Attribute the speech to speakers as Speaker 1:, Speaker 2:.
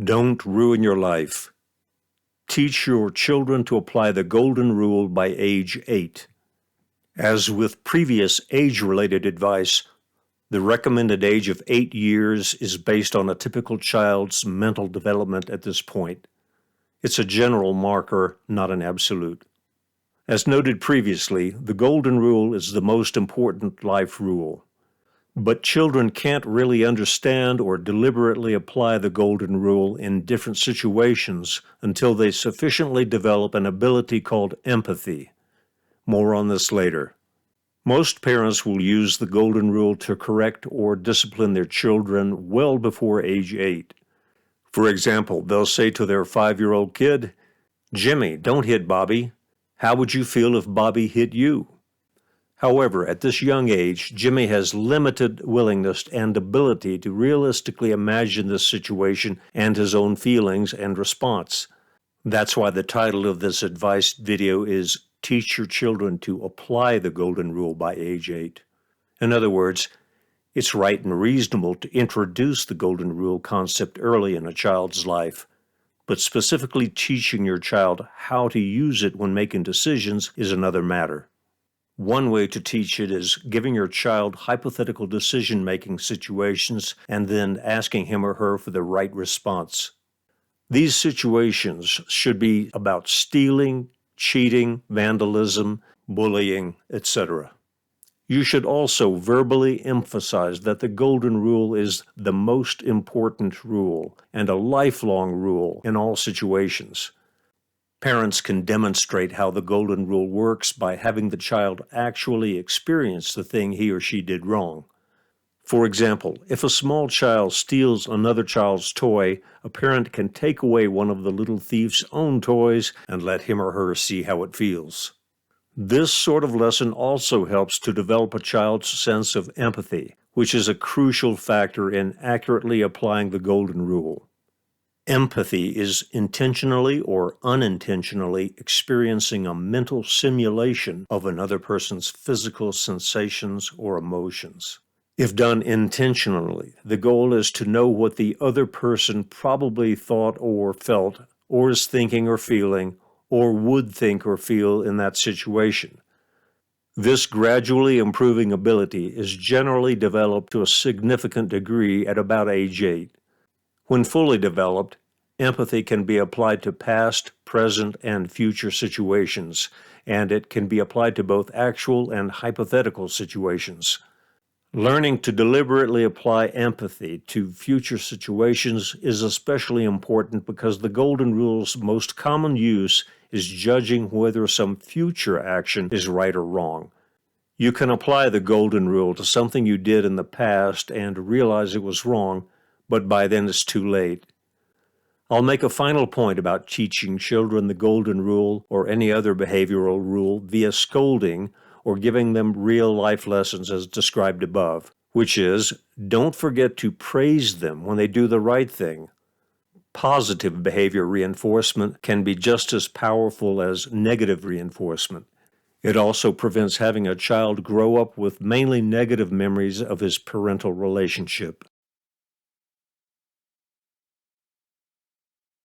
Speaker 1: Don't ruin your life. Teach your children to apply the golden rule by age 8. As with previous age-related advice, the recommended age of 8 years is based on a typical child's mental development at this point. It's a general marker, not an absolute. As noted previously, the golden rule is the most important life rule. But children can't really understand or deliberately apply the golden rule in different situations until they sufficiently develop an ability called empathy. More on this later. Most parents will use the golden rule to correct or discipline their children well before age 8. For example, they'll say to their 5-year-old kid, "Jimmy, don't hit Bobby. How would you feel if Bobby hit you?" However, at this young age, Jimmy has limited willingness and ability to realistically imagine this situation and his own feelings and response. That's why the title of this advice video is Teach Your Children to Apply the Golden Rule by age 8. In other words, it's right and reasonable to introduce the Golden Rule concept early in a child's life, but specifically teaching your child how to use it when making decisions is another matter. One way to teach it is giving your child hypothetical decision-making situations and then asking him or her for the right response. These situations should be about stealing, cheating, vandalism, bullying, etc. You should also verbally emphasize that the golden rule is the most important rule and a lifelong rule in all situations. Parents can demonstrate how the golden rule works by having the child actually experience the thing he or she did wrong. For example, if a small child steals another child's toy, a parent can take away one of the little thief's own toys and let him or her see how it feels. This sort of lesson also helps to develop a child's sense of empathy, which is a crucial factor in accurately applying the golden rule. Empathy is intentionally or unintentionally experiencing a mental simulation of another person's physical sensations or emotions. If done intentionally, the goal is to know what the other person probably thought or felt, or is thinking or feeling, or would think or feel in that situation. This gradually improving ability is generally developed to a significant degree at about age 8. When fully developed, empathy can be applied to past, present, and future situations, and it can be applied to both actual and hypothetical situations. Learning to deliberately apply empathy to future situations is especially important because the golden rule's most common use is judging whether some future action is right or wrong. You can apply the golden rule to something you did in the past and realize it was wrong, but by then it's too late. I'll make a final point about teaching children the golden rule or any other behavioral rule via scolding or giving them real-life lessons as described above, which is, don't forget to praise them when they do the right thing. Positive behavior reinforcement can be just as powerful as negative reinforcement. It also prevents having a child grow up with mainly negative memories of his parental relationship.